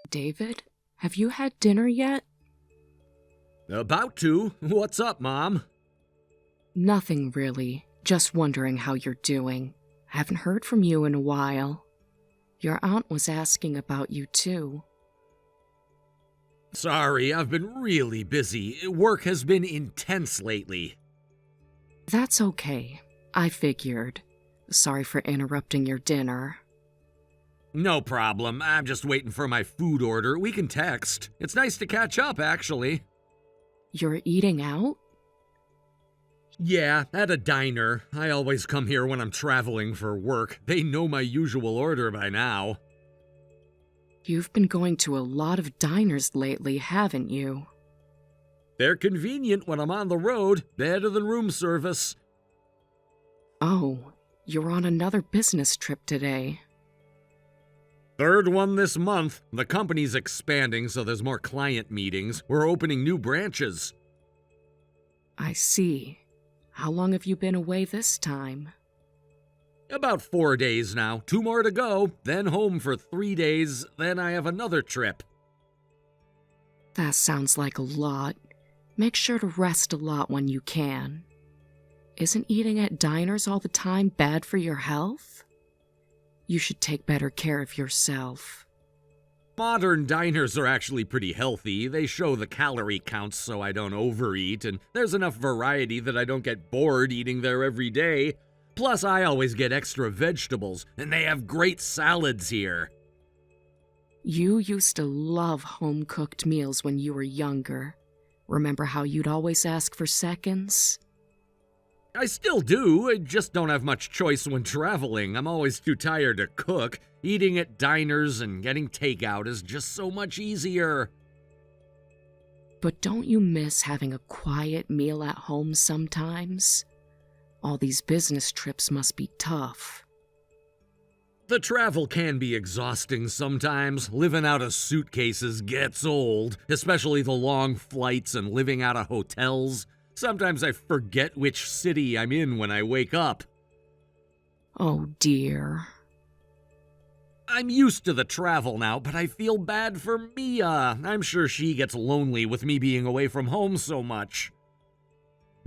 David, have you had dinner yet? About to. What's up, Mom? Nothing really. Just wondering how you're doing. Haven't heard from you in a while. Your aunt was asking about you too. Sorry, I've been really busy. Work has been intense lately. That's okay. I figured. Sorry for interrupting your dinner. No problem. I'm just waiting for my food order. We can text. It's nice to catch up, actually. You're eating out? Yeah, at a diner. I always come here when I'm traveling for work. They know my usual order by now. You've been going to a lot of diners lately, haven't you? They're convenient when I'm on the road. Better than room service. Oh, you're on another business trip today. Third one this month. The company's expanding, so there's more client meetings. We're opening new branches. I see. How long have you been away this time? About 4 days now. 2 more to go, then home for 3 days, then I have another trip. That sounds like a lot. Make sure to rest a lot when you can. Isn't eating at diners all the time bad for your health? You should take better care of yourself. Modern diners are actually pretty healthy. They show the calorie counts so I don't overeat, and there's enough variety that I don't get bored eating there every day. Plus, I always get extra vegetables, and they have great salads here. You used to love home-cooked meals when you were younger. Remember how you'd always ask for seconds? I still do, I just don't have much choice when traveling. I'm always too tired to cook. Eating at diners and getting takeout is just so much easier. But don't you miss having a quiet meal at home sometimes? All these business trips must be tough. The travel can be exhausting sometimes. Living out of suitcases gets old, especially the long flights and living out of hotels. Sometimes I forget which city I'm in when I wake up. Oh dear. I'm used to the travel now, but I feel bad for Mia. I'm sure she gets lonely with me being away from home so much.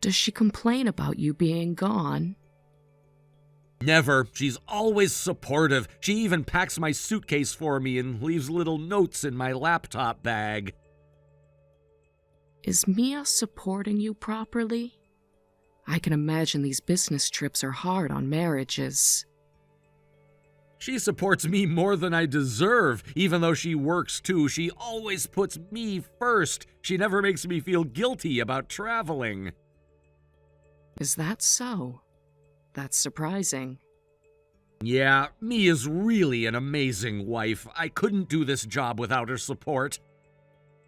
Does she complain about you being gone? Never. She's always supportive. She even packs my suitcase for me and leaves little notes in my laptop bag. Is Mia supporting you properly? I can imagine these business trips are hard on marriages. She supports me more than I deserve. Even though she works too, she always puts me first. She never makes me feel guilty about traveling. Is that so? That's surprising. Yeah, Mia's really an amazing wife. I couldn't do this job without her support.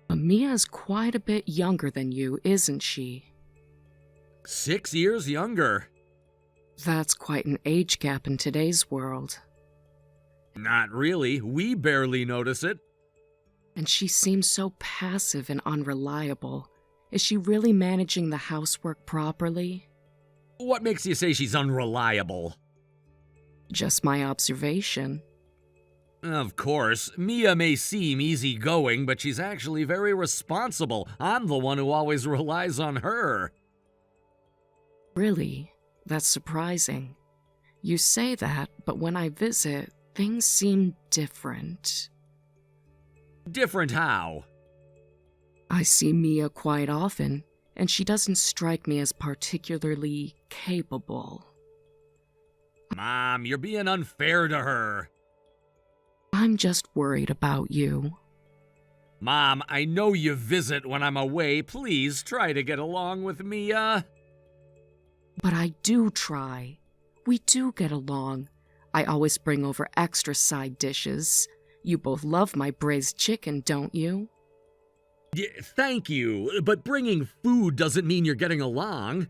But Mia's quite a bit younger than you, isn't she? 6 years younger. That's quite an age gap in today's world. Not really. We barely notice it. And she seems so passive and unreliable. Is she really managing the housework properly? What makes you say she's unreliable? Just my observation. Of course, Mia may seem easygoing, but she's actually very responsible. I'm the one who always relies on her. Really? That's surprising. You say that, but when I visit, things seem different. Different how? I see Mia quite often, and she doesn't strike me as particularly capable. Mom, you're being unfair to her. I'm just worried about you. Mom, I know you visit when I'm away. Please try to get along with Mia. But I do try. We do get along. I always bring over extra side dishes. You both love my braised chicken, don't you? Yeah, thank you, but bringing food doesn't mean you're getting along.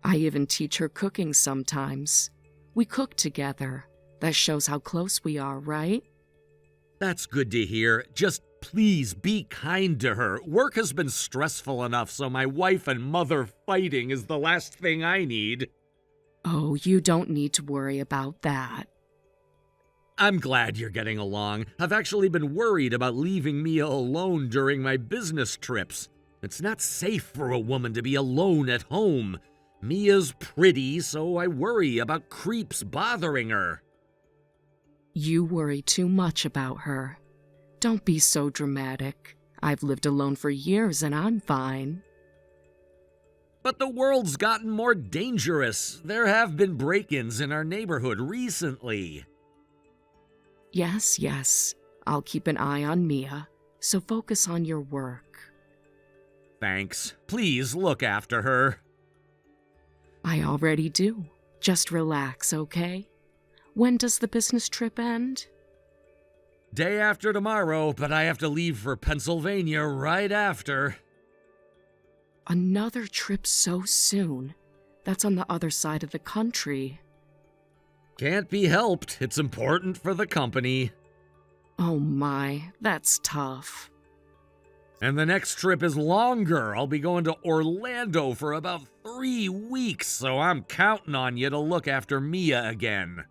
I even teach her cooking sometimes. We cook together. That shows how close we are, right? That's good to hear. Just please be kind to her. Work has been stressful enough, so my wife and mother fighting is the last thing I need. Oh, you don't need to worry about that. I'm glad you're getting along. I've actually been worried about leaving Mia alone during my business trips. It's not safe for a woman to be alone at home. Mia's pretty, so I worry about creeps bothering her. You worry too much about her. Don't be so dramatic. I've lived alone for years and I'm fine. But the world's gotten more dangerous. There have been break-ins in our neighborhood recently. Yes. I'll keep an eye on Mia, so focus on your work. Thanks. Please look after her. I already do. Just relax, okay? When does the business trip end? Day after tomorrow, but I have to leave for Pennsylvania right after. Another trip so soon? That's on the other side of the country. Can't be helped. It's important for the company. Oh my, that's tough. And the next trip is longer. I'll be going to Orlando for about 3 weeks, so I'm counting on you to look after Mia again.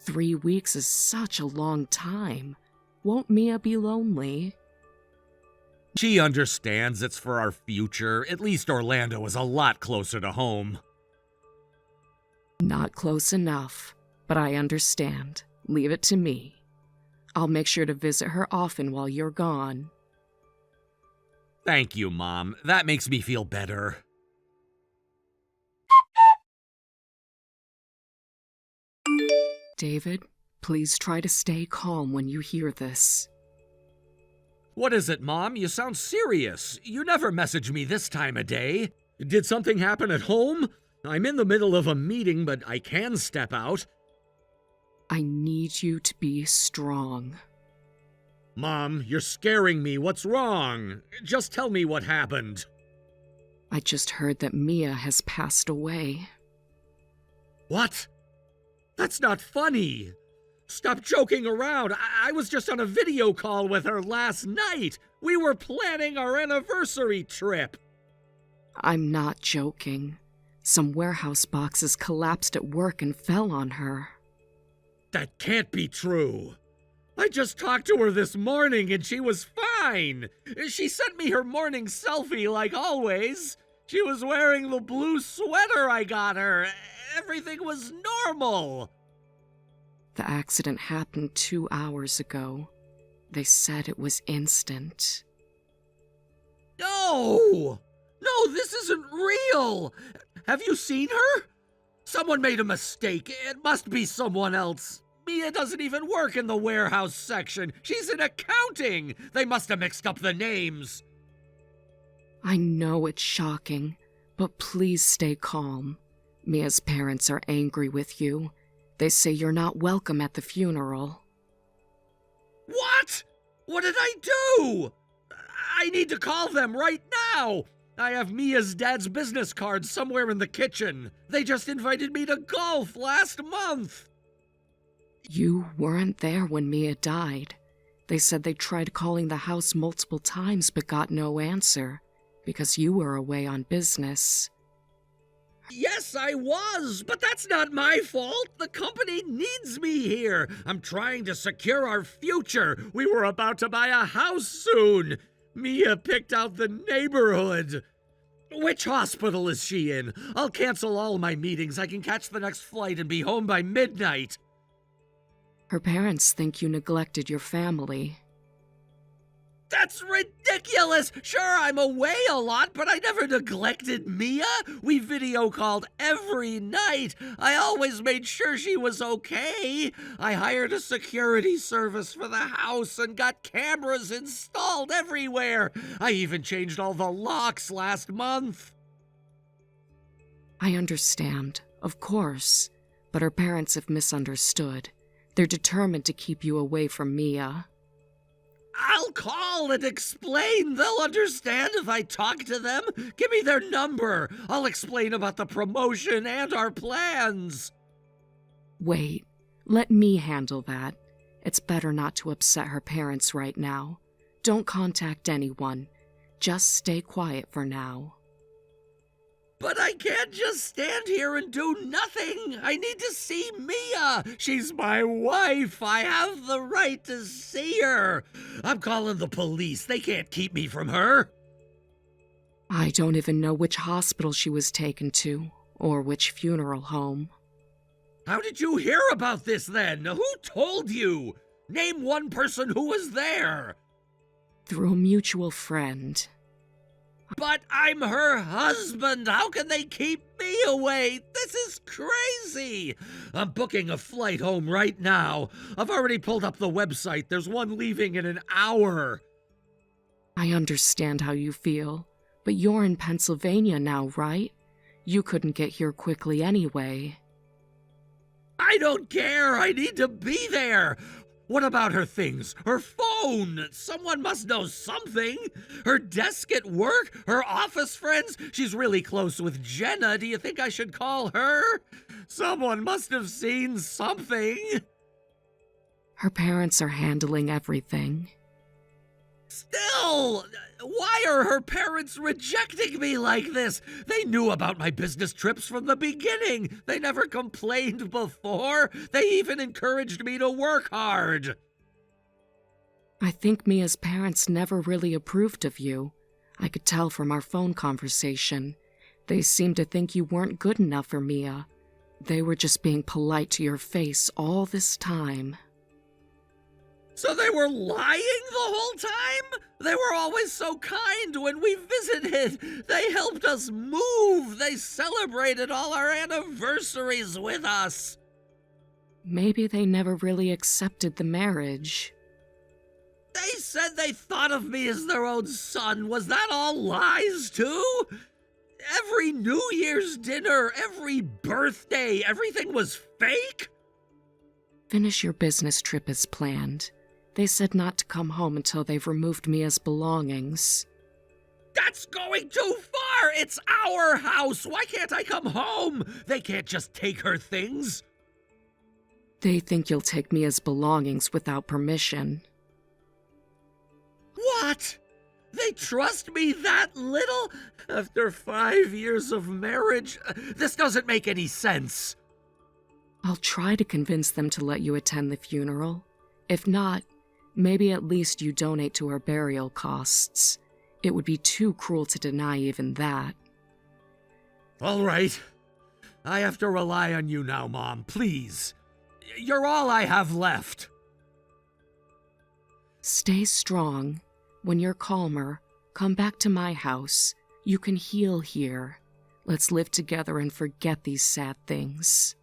3 weeks is such a long time. Won't Mia be lonely? She understands it's for our future. At least Orlando is a lot closer to home. Not close enough, but I understand. Leave it to me. I'll make sure to visit her often while you're gone. Thank you, Mom. That makes me feel better. David, please try to stay calm when you hear this. What is it, Mom? You sound serious. You never message me this time of day. Did something happen at home? I'm in the middle of a meeting, but I can step out. I need you to be strong. Mom, you're scaring me. What's wrong? Just tell me what happened. I just heard that Mia has passed away. What? That's not funny. Stop joking around. I was just on a video call with her last night. We were planning our anniversary trip. I'm not joking. Some warehouse boxes collapsed at work and fell on her. That can't be true. I just talked to her this morning and she was fine. She sent me her morning selfie like always. She was wearing the blue sweater I got her. Everything was normal. The accident happened 2 hours ago. They said it was instant. No! No, this isn't real! Have you seen her? Someone made a mistake. It must be someone else. Mia doesn't even work in the warehouse section. She's in accounting. They must have mixed up the names. I know it's shocking, but please stay calm. Mia's parents are angry with you. They say you're not welcome at the funeral. What? What did I do? I need to call them right now. I have Mia's dad's business card somewhere in the kitchen. They just invited me to golf last month. You weren't there when Mia died. They said they tried calling the house multiple times but got no answer because you were away on business. Yes, I was, but that's not my fault. The company needs me here. I'm trying to secure our future. We were about to buy a house soon. Mia picked out the neighborhood. Which hospital is she in? I'll cancel all my meetings. I can catch the next flight and be home by midnight. Her parents think you neglected your family. That's ridiculous! Sure, I'm away a lot, but I never neglected Mia. We video called every night. I always made sure she was okay. I hired a security service for the house and got cameras installed everywhere. I even changed all the locks last month. I understand, of course, but her parents have misunderstood. They're determined to keep you away from Mia. I'll call and explain. They'll understand if I talk to them. Give me their number. I'll explain about the promotion and our plans. Wait, let me handle that. It's better not to upset her parents right now. Don't contact anyone. Just stay quiet for now. But I can't just stand here and do nothing. I need to see Mia. She's my wife. I have the right to see her. I'm calling the police. They can't keep me from her. I don't even know which hospital she was taken to, or which funeral home. How did you hear about this then? Who told you? Name one person who was there. Through a mutual friend. But I'm her husband. How can they keep me away? This is crazy. I'm booking a flight home right now. I've already pulled up the website. There's one leaving in an hour. I understand how you feel, but you're in Pennsylvania now, right? You couldn't get here quickly anyway. I don't care. I need to be there. What about her things? Her phone? Someone must know something. Her desk at work? Her office friends? She's really close with Jenna. Do you think I should call her? Someone must have seen something. Her parents are handling everything. Still, why are her parents rejecting me like this? They knew about my business trips from the beginning. They never complained before. They even encouraged me to work hard. I think Mia's parents never really approved of you. I could tell from our phone conversation. They seemed to think you weren't good enough for Mia. They were just being polite to your face all this time. So they were lying the whole time? They were always so kind when we visited. They helped us move. They celebrated all our anniversaries with us. Maybe they never really accepted the marriage. They said they thought of me as their own son. Was that all lies, too? Every New Year's dinner, every birthday, everything was fake? Finish your business trip as planned. They said not to come home until they've removed Mia's belongings. That's going too far! It's our house! Why can't I come home? They can't just take her things. They think you'll take Mia's belongings without permission. What? They trust me that little? After 5 years of marriage? This doesn't make any sense. I'll try to convince them to let you attend the funeral. If not, maybe at least you donate to her burial costs. It would be too cruel to deny even that. All right. I have to rely on you now, Mom. Please. You're all I have left. Stay strong. When you're calmer, come back to my house. You can heal here. Let's live together and forget these sad things.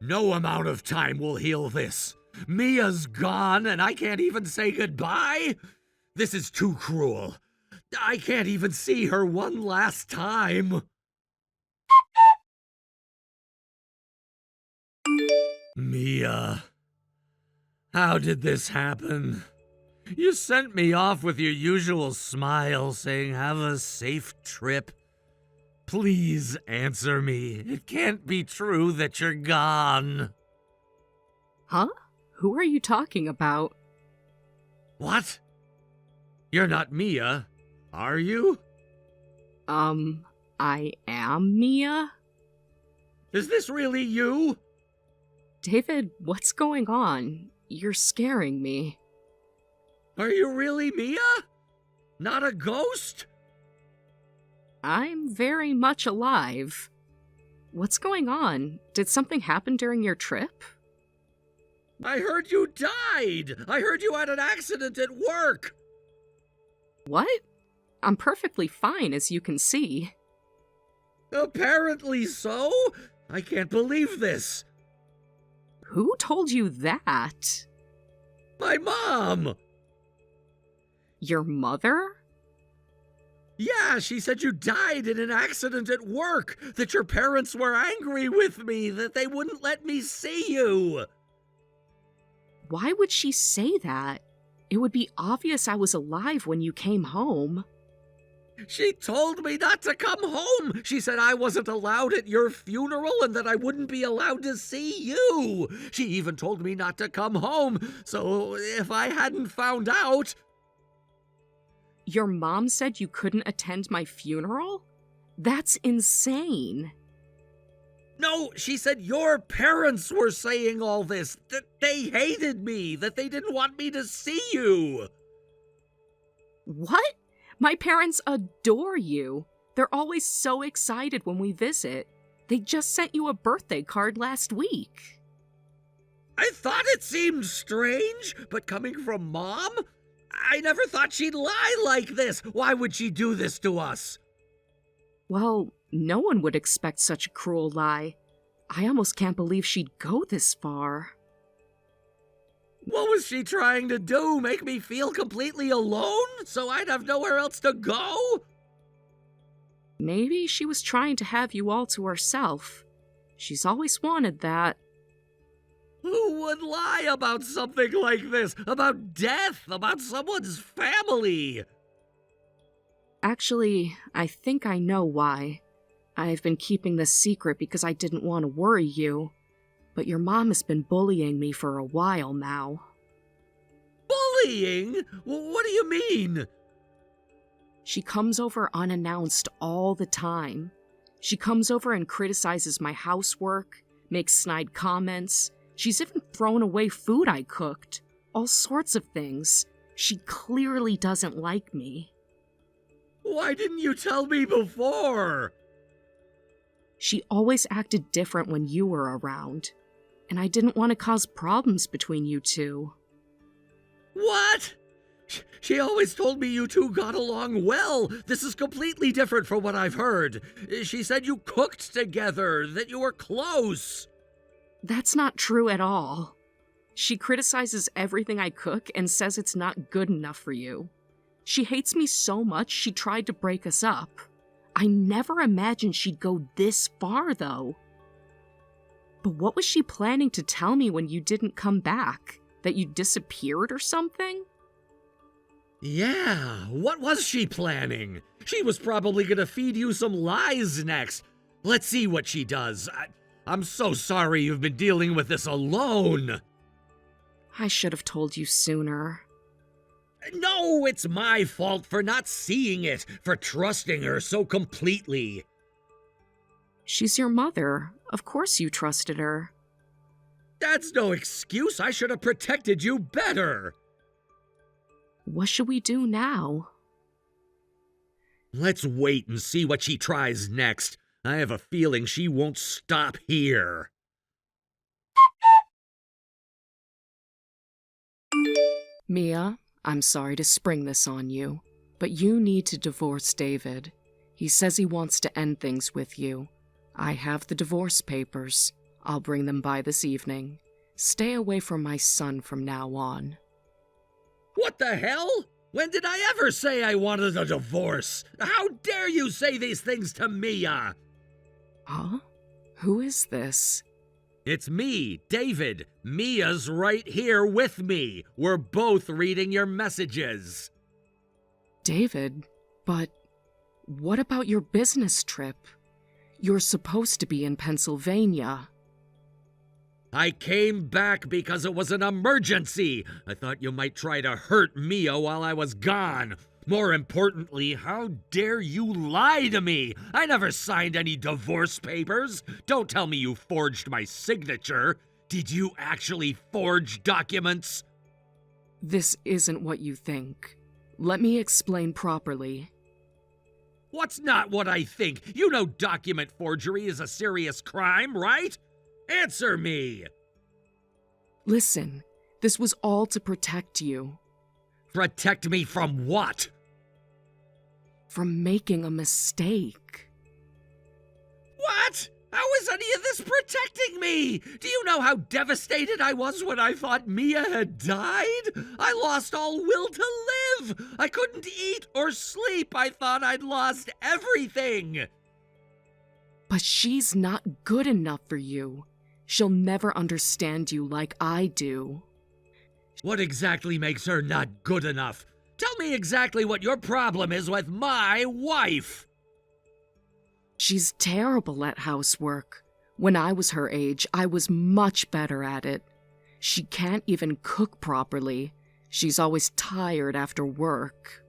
No amount of time will heal this. Mia's gone, and I can't even say goodbye? This is too cruel. I can't even see her one last time. Mia, how did this happen? You sent me off with your usual smile, saying have a safe trip. Please answer me. It can't be true that you're gone. Huh? Who are you talking about? What? You're not Mia, are you? I am Mia? Is this really you? David, what's going on? You're scaring me. Are you really Mia? Not a ghost? I'm very much alive. What's going on? Did something happen during your trip? I heard you died! I heard you had an accident at work! What? I'm perfectly fine, as you can see. Apparently so? I can't believe this. Who told you that? My mom! Your mother? Yeah, she said you died in an accident at work, that your parents were angry with me, that they wouldn't let me see you. Why would she say that? It would be obvious I was alive when you came home. She told me not to come home. She said I wasn't allowed at your funeral and that I wouldn't be allowed to see you. She even told me not to come home, so if I hadn't found out... Your mom said you couldn't attend my funeral? That's insane. No, she said your parents were saying all this, that they hated me, that they didn't want me to see you. What? My parents adore you. They're always so excited when we visit. They just sent you a birthday card last week. I thought it seemed strange, but coming from Mom, I never thought she'd lie like this. Why would she do this to us? Well, no one would expect such a cruel lie. I almost can't believe she'd go this far. What was she trying to do? Make me feel completely alone so I'd have nowhere else to go? Maybe she was trying to have you all to herself. She's always wanted that. Who would lie about something like this? About death? About someone's family? Actually, I think I know why. I've been keeping this secret because I didn't want to worry you. But your mom has been bullying me for a while now. Bullying? What do you mean? She comes over unannounced all the time. She comes over and criticizes my housework, makes snide comments. She's even thrown away food I cooked. All sorts of things. She clearly doesn't like me. Why didn't you tell me before? She always acted different when you were around, and I didn't want to cause problems between you two. What? She always told me you two got along well. This is completely different from what I've heard. She said you cooked together, that you were close. That's not true at all. She criticizes everything I cook and says it's not good enough for you. She hates me so much she tried to break us up. I never imagined she'd go this far, though. But what was she planning to tell me when you didn't come back? That you disappeared or something? Yeah, what was she planning? She was probably gonna feed you some lies next. Let's see what she does. I'm so sorry you've been dealing with this alone. I should have told you sooner. No, it's my fault for not seeing it, for trusting her so completely. She's your mother. Of course you trusted her. That's no excuse. I should have protected you better. What should we do now? Let's wait and see what she tries next. I have a feeling she won't stop here. Mia, I'm sorry to spring this on you, but you need to divorce David. He says he wants to end things with you. I have the divorce papers. I'll bring them by this evening. Stay away from my son from now on. What the hell? When did I ever say I wanted a divorce? How dare you say these things to Mia? Huh? Who is this? It's me, David. Mia's right here with me. We're both reading your messages. David, but what about your business trip? You're supposed to be in Pennsylvania. I came back because it was an emergency. I thought you might try to hurt Mia while I was gone. More importantly, how dare you lie to me? I never signed any divorce papers. Don't tell me you forged my signature. Did you actually forge documents? This isn't what you think. Let me explain properly. What's not what I think? You know document forgery is a serious crime, right? Answer me! Listen, this was all to protect you. Protect me from what? From making a mistake. What? How is any of this protecting me? Do you know how devastated I was when I thought Mia had died? I lost all will to live. I couldn't eat or sleep. I thought I'd lost everything. But she's not good enough for you. She'll never understand you like I do. What exactly makes her not good enough? Tell me exactly what your problem is with my wife. She's terrible at housework. When I was her age, I was much better at it. She can't even cook properly. She's always tired after work.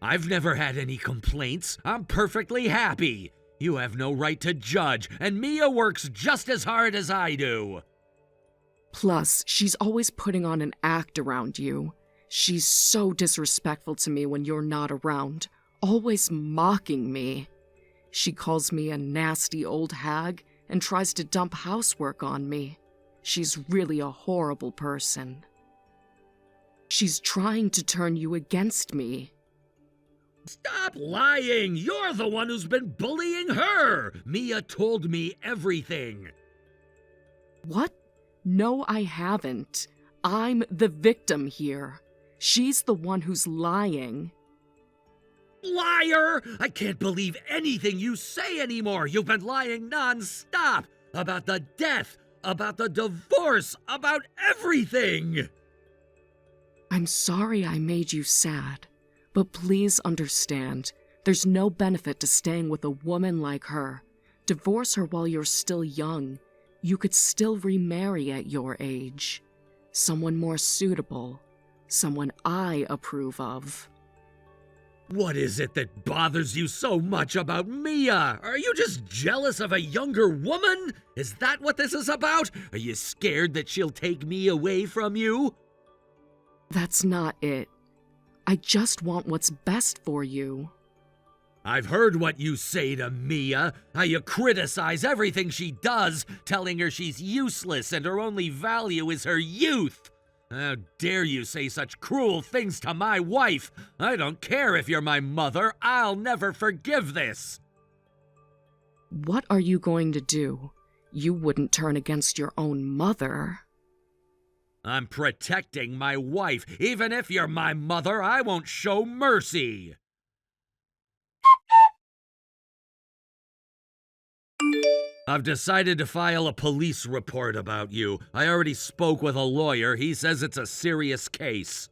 I've never had any complaints. I'm perfectly happy. You have no right to judge, and Mia works just as hard as I do. Plus, she's always putting on an act around you. She's so disrespectful to me when you're not around, always mocking me. She calls me a nasty old hag and tries to dump housework on me. She's really a horrible person. She's trying to turn you against me. Stop lying! You're the one who's been bullying her! Mia told me everything. What? No, I haven't. I'm the victim here. She's the one who's lying. Liar! I can't believe anything you say anymore. You've been lying non-stop about the death, about the divorce, about everything. I'm sorry I made you sad, but please understand, there's no benefit to staying with a woman like her. Divorce her while you're still young. You could still remarry at your age. Someone more suitable. Someone I approve of. What is it that bothers you so much about Mia? Are you just jealous of a younger woman? Is that what this is about? Are you scared that she'll take me away from you? That's not it. I just want what's best for you. I've heard what you say to Mia, how you criticize everything she does, telling her she's useless and her only value is her youth. How dare you say such cruel things to my wife? I don't care if you're my mother, I'll never forgive this. What are you going to do? You wouldn't turn against your own mother. I'm protecting my wife. Even if you're my mother, I won't show mercy. I've decided to file a police report about you. I already spoke with a lawyer. He says it's a serious case.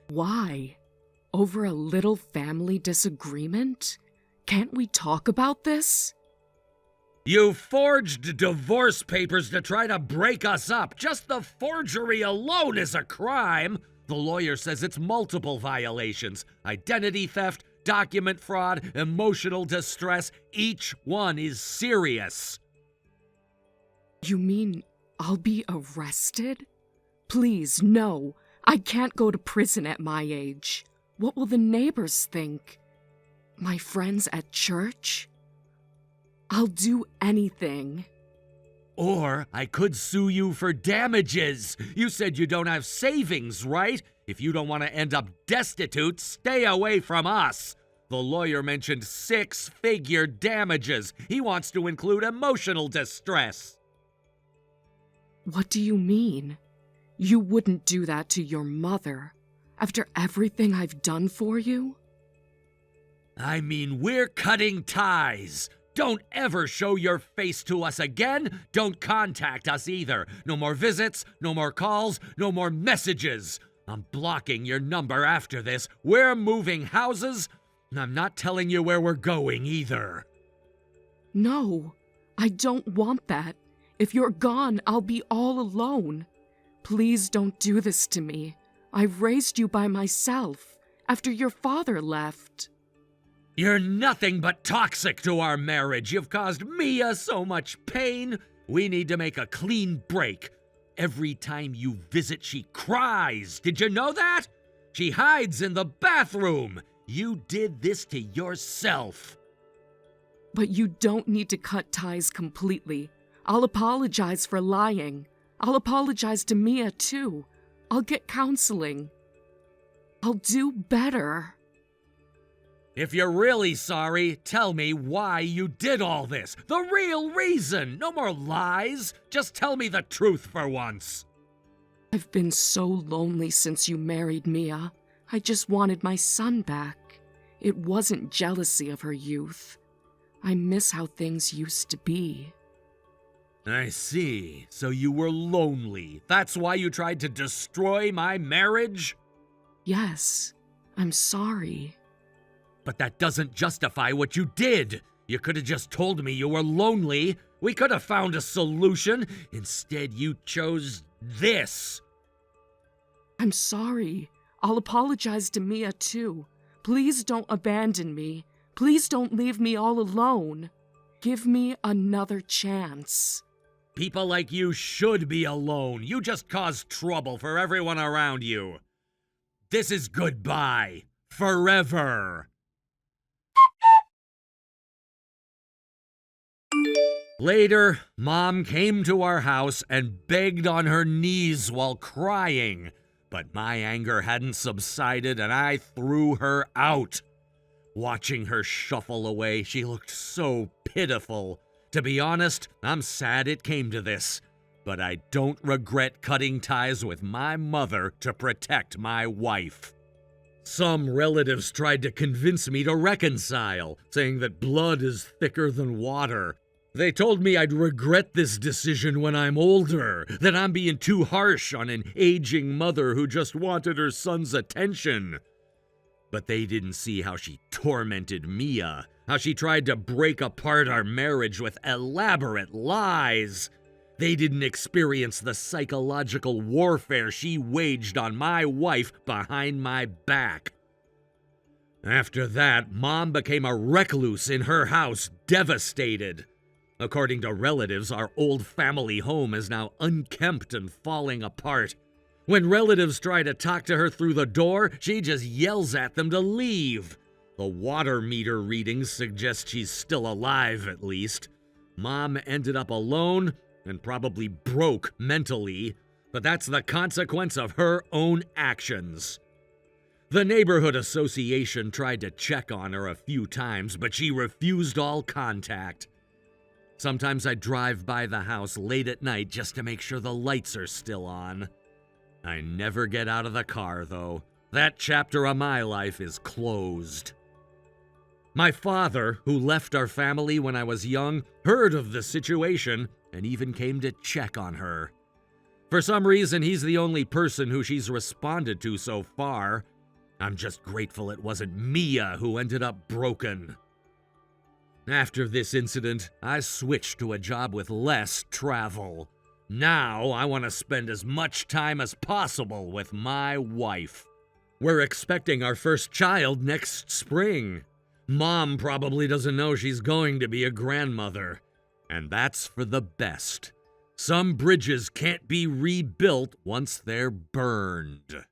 Why? Over a little family disagreement? Can't we talk about this? You forged divorce papers to try to break us up. Just the forgery alone is a crime. The lawyer says it's multiple violations. Identity theft, document fraud, emotional distress. Each one is serious. You mean I'll be arrested? Please, no. I can't go to prison at my age. What will the neighbors think? My friends at church? I'll do anything. Or I could sue you for damages. You said you don't have savings, right? If you don't want to end up destitute, stay away from us. The lawyer mentioned 6-figure damages. He wants to include emotional distress. What do you mean? You wouldn't do that to your mother, after everything I've done for you? I mean, we're cutting ties. Don't ever show your face to us again. Don't contact us either. No more visits, no more calls, no more messages. I'm blocking your number after this. We're moving houses. I'm not telling you where we're going either. No, I don't want that. If you're gone, I'll be all alone. Please don't do this to me. I raised you by myself, after your father left. You're nothing but toxic to our marriage. You've caused Mia so much pain. We need to make a clean break. Every time you visit, she cries. Did you know that? She hides in the bathroom. You did this to yourself. But you don't need to cut ties completely. I'll apologize for lying. I'll apologize to Mia, too. I'll get counseling. I'll do better. If you're really sorry, tell me why you did all this. The real reason. No more lies. Just tell me the truth for once. I've been so lonely since you married Mia. I just wanted my son back. It wasn't jealousy of her youth. I miss how things used to be. I see. So you were lonely. That's why you tried to destroy my marriage? Yes, I'm sorry. But that doesn't justify what you did. You could have just told me you were lonely. We could have found a solution. Instead, you chose this. I'm sorry. I'll apologize to Mia, too. Please don't abandon me. Please don't leave me all alone. Give me another chance. People like you should be alone. You just cause trouble for everyone around you. This is goodbye. Forever. Later, Mom came to our house and begged on her knees while crying, but my anger hadn't subsided and I threw her out. Watching her shuffle away, she looked so pitiful. To be honest, I'm sad it came to this, but I don't regret cutting ties with my mother to protect my wife. Some relatives tried to convince me to reconcile, saying that blood is thicker than water. They told me I'd regret this decision when I'm older, that I'm being too harsh on an aging mother who just wanted her son's attention. But they didn't see how she tormented Mia, how she tried to break apart our marriage with elaborate lies. They didn't experience the psychological warfare she waged on my wife behind my back. After that, Mom became a recluse in her house, devastated. According to relatives, our old family home is now unkempt and falling apart. When relatives try to talk to her through the door, she just yells at them to leave. The water meter readings suggest she's still alive, at least. Mom ended up alone and probably broke mentally, but that's the consequence of her own actions. The neighborhood association tried to check on her a few times, but she refused all contact. Sometimes I drive by the house late at night just to make sure the lights are still on. I never get out of the car, though. That chapter of my life is closed. My father, who left our family when I was young, heard of the situation and even came to check on her. For some reason, he's the only person who she's responded to so far. I'm just grateful it wasn't Mia who ended up broken. After this incident, I switched to a job with less travel. Now, I want to spend as much time as possible with my wife. We're expecting our first child next spring. Mom probably doesn't know she's going to be a grandmother. And that's for the best. Some bridges can't be rebuilt once they're burned.